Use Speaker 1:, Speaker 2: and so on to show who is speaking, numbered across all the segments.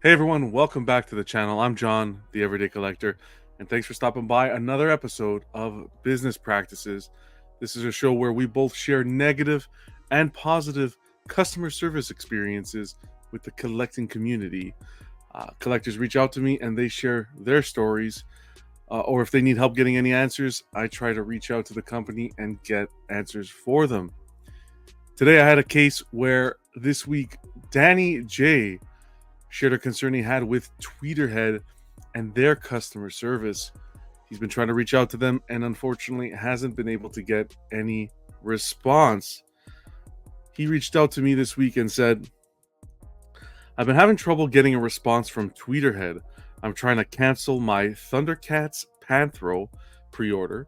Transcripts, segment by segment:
Speaker 1: Hey everyone, welcome back to the channel. I'm John, the Everyday Collector, and thanks for stopping by another episode of Business Practices. This is a show where we both share negative and positive customer service experiences with the collecting community. Collectors reach out to me and they share their stories, or if they need help getting any answers, I try to reach out to the company and get answers for them. Today I had a case where this week Danny J shared a concern he had with Tweeterhead and their customer service. He's been trying to reach out to them and unfortunately hasn't been able to get any response. He reached out to me this week and said, I've been having trouble getting a response from Tweeterhead. I'm trying to cancel my Thundercats Panthro pre-order.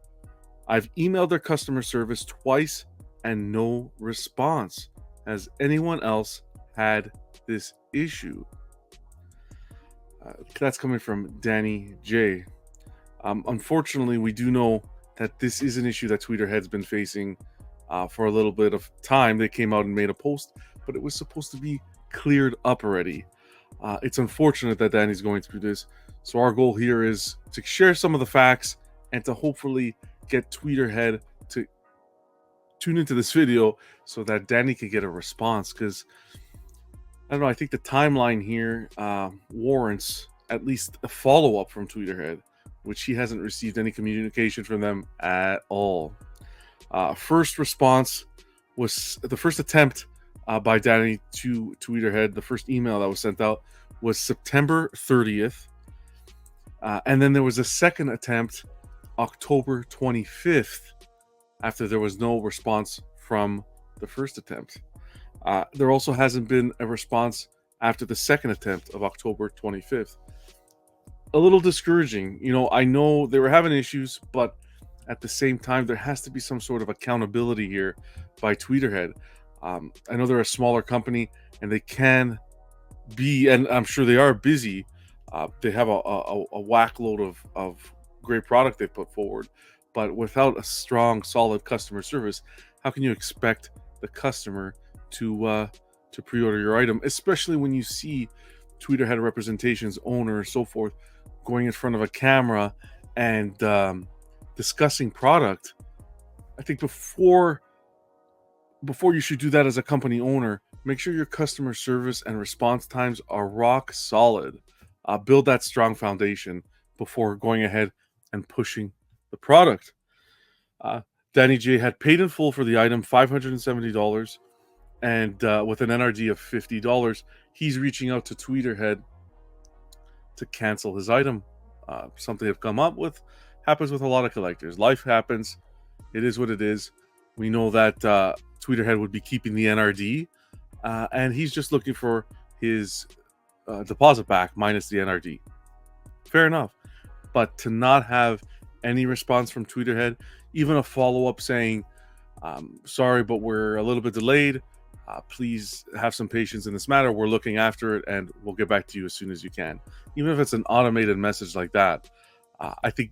Speaker 1: I've emailed their customer service twice and no response. Has anyone else had this issue? That's coming from Danny J. Unfortunately, we do know that this is an issue that Tweeterhead's been facing for a little bit of time. They came out and made a post, but it was supposed to be cleared up already. It's unfortunate that Danny's going through this. So our goal here is to share some of the facts and to hopefully get Tweeterhead to tune into this video so that Danny can get a response, because I don't know, I think the timeline here warrants at least a follow-up from Tweeterhead, which he hasn't received any communication from them at all. First response was the first attempt by Danny to Tweeterhead. The first email that was sent out was September 30th. And then there was a second attempt October 25th after there was no response from the first attempt. There also hasn't been a response after the second attempt of October 25th. A little discouraging. You know, I know they were having issues, but at the same time, there has to be some sort of accountability here by Tweeterhead. I know they're a smaller company and they can be, and I'm sure they are busy. They have a whack load of great product they put forward, but without a strong, solid customer service, how can you expect the customer to pre-order your item, especially when you see Tweeterhead representations, owners, so forth, going in front of a camera and discussing product? I think before you should do that as a company owner, make sure your customer service and response times are rock solid. Build that strong foundation before going ahead and pushing the product. Danny J had paid in full for the item, $570, and with an NRD of $50, he's reaching out to Tweeterhead to cancel his item. Something they've come up with. Happens with a lot of collectors. Life happens. It is what it is. We know that Tweeterhead would be keeping the NRD, and he's just looking for his deposit back minus the NRD. Fair enough. But to not have any response from Tweeterhead, even a follow-up saying, sorry, but we're a little bit delayed. Please have some patience in this matter. We're looking after it and we'll get back to you as soon as you can. Even if it's an automated message like that, I think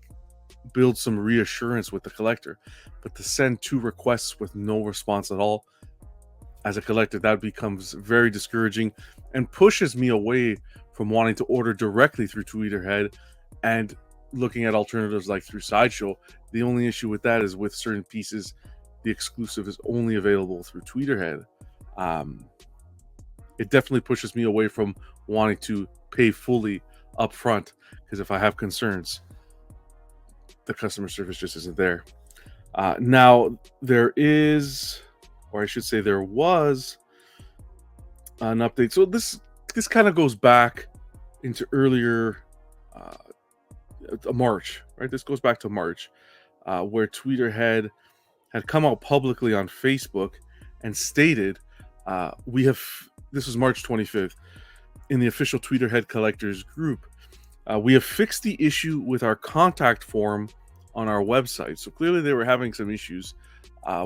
Speaker 1: build some reassurance with the collector. But to send 2 requests with no response at all, as a collector, that becomes very discouraging and pushes me away from wanting to order directly through Tweeterhead and looking at alternatives like through Sideshow. The only issue with that is with certain pieces, the exclusive is only available through Tweeterhead. It definitely pushes me away from wanting to pay fully up front, because if I have concerns, the customer service just isn't there. Now, there is, or I should say there was, an update. So this kind of goes back into earlier March, right? This goes back to March, where Tweeterhead had come out publicly on Facebook and stated, this was March 25th, in the official Tweeterhead collectors group, we have fixed the issue with our contact form on our website. So clearly they were having some issues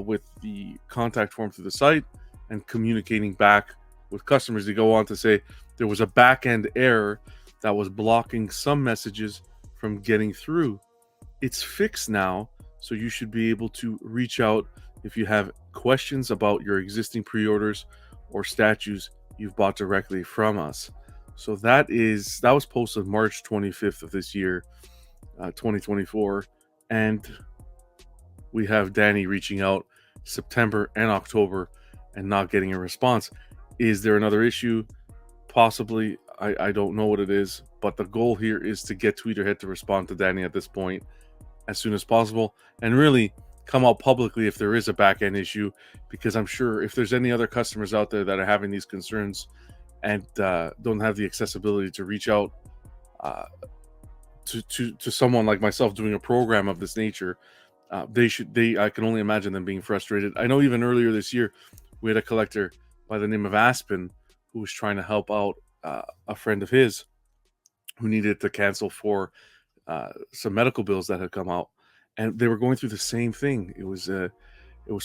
Speaker 1: with the contact form through the site and communicating back with customers. They go on to say there was a back-end error that was blocking some messages from getting through. It's fixed now, so you should be able to reach out if you have questions about your existing pre-orders or statues you've bought directly from us. So that was posted March 25th of this year, 2024, and we have Danny reaching out September and October and not getting a response. Is there another issue? Possibly. I don't know what it is, but the goal here is to get Tweeterhead to respond to Danny at this point as soon as possible, and really come out publicly if there is a back-end issue, because I'm sure if there's any other customers out there that are having these concerns and don't have the accessibility to reach out to someone like myself doing a program of this nature, I can only imagine them being frustrated. I know even earlier this year we had a collector by the name of Aspen who was trying to help out a friend of his who needed to cancel for some medical bills that had come out, and they were going through the same thing. It was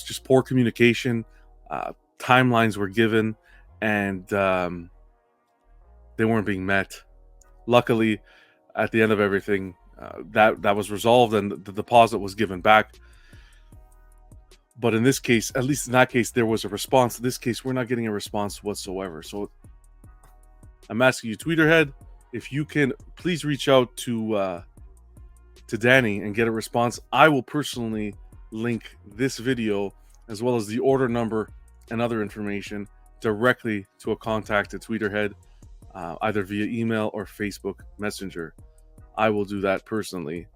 Speaker 1: just poor communication. Timelines were given, and they weren't being met. Luckily, at the end of everything, that was resolved, and the deposit was given back. But in this case, at least in that case, there was a response. In this case, we're not getting a response whatsoever. So I'm asking you, Tweeterhead, if you can please reach out to Danny and get a response. I will personally link this video as well as the order number and other information directly to a contact at Tweeterhead, either via email or Facebook Messenger. I will do that personally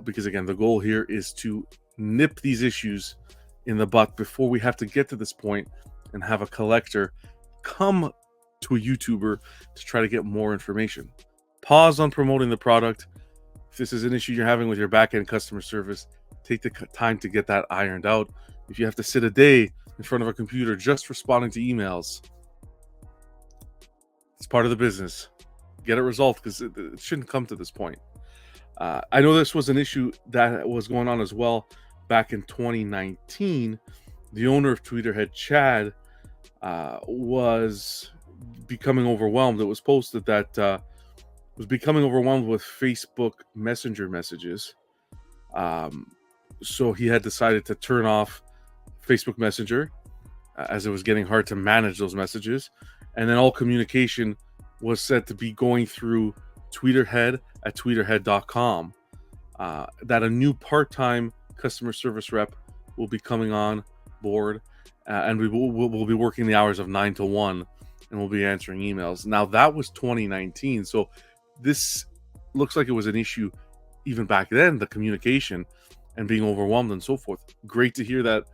Speaker 1: because, again, the goal here is to nip these issues in the butt before we have to get to this point and have a collector come to a YouTuber to try to get more information. Pause on promoting the product. If this is an issue you're having with your back-end customer service, take the time to get that ironed out. If you have to sit a day in front of a computer just responding to emails, it's part of the business. Get it resolved, because it shouldn't come to this point. I know this was an issue that was going on as well back in 2019. The owner of Tweeterhead, Chad, was becoming overwhelmed. It was posted that was becoming overwhelmed with Facebook Messenger messages. So he had decided to turn off Facebook Messenger as it was getting hard to manage those messages. And then all communication was said to be going through Tweeterhead at tweeterhead.com. That a new part-time customer service rep will be coming on board, and we'll be working the hours of 9 to 1, and we'll be answering emails. Now, that was 2019, so this looks like it was an issue even back then, the communication and being overwhelmed and so forth. Great to hear that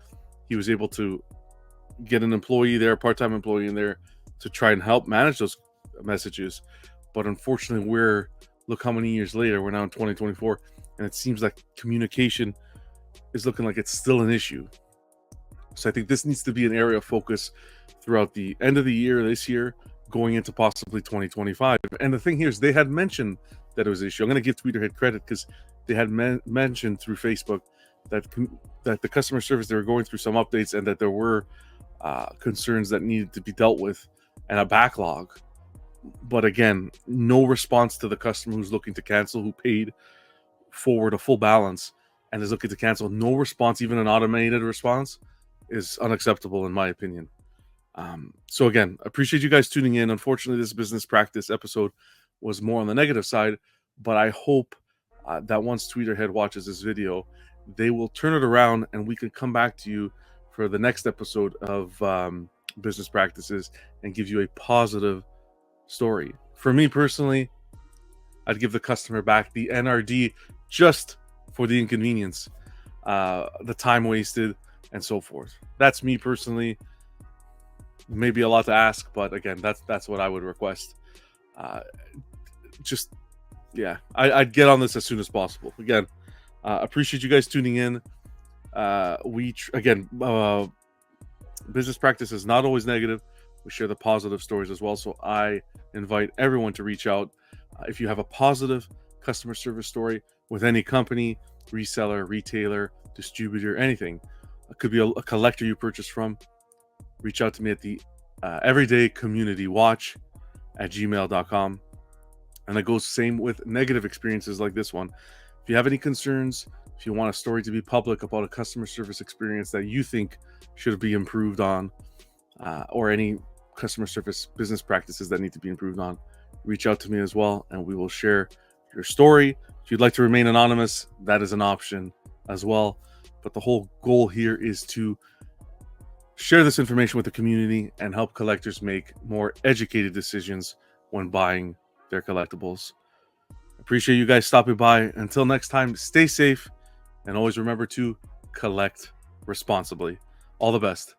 Speaker 1: he was able to get an employee there, a part-time employee in there, to try and help manage those messages. But unfortunately, look how many years later, we're now in 2024, and it seems like communication is looking like it's still an issue. So I think this needs to be an area of focus throughout the end of the year, this year, going into possibly 2025. And the thing here is they had mentioned that it was an issue. I'm going to give Tweeterhead credit because they had mentioned through Facebook that the customer service, they were going through some updates and that there were concerns that needed to be dealt with and a backlog. But again, no response to the customer who's looking to cancel, who paid forward a full balance and is looking to cancel. No response, even an automated response, is unacceptable in my opinion. So again, appreciate you guys tuning in. Unfortunately, this business practice episode was more on the negative side, but I hope that once Tweeterhead watches this video, they will turn it around and we can come back to you for the next episode of business practices and give you a positive story. For me personally, I'd give the customer back the NRD just for the inconvenience, the time wasted, and so forth. That's me personally. Maybe a lot to ask, but again, that's what I would request. I'd get on this as soon as possible. Again, appreciate you guys tuning in. Business practice is not always negative. We share the positive stories as well. So I invite everyone to reach out. If you have a positive customer service story with any company, reseller, retailer, distributor, anything, it could be a collector you purchase from, reach out to me at the everydaycommunitywatch@gmail.com. And it goes same with negative experiences like this one. If you have any concerns, if you want a story to be public about a customer service experience that you think should be improved on, or any customer service business practices that need to be improved on, reach out to me as well, and we will share your story. If you'd like to remain anonymous, that is an option as well. But the whole goal here is to share this information with the community and help collectors make more educated decisions when buying their collectibles. Appreciate you guys stopping by. Until next time, stay safe and always remember to collect responsibly. All the best.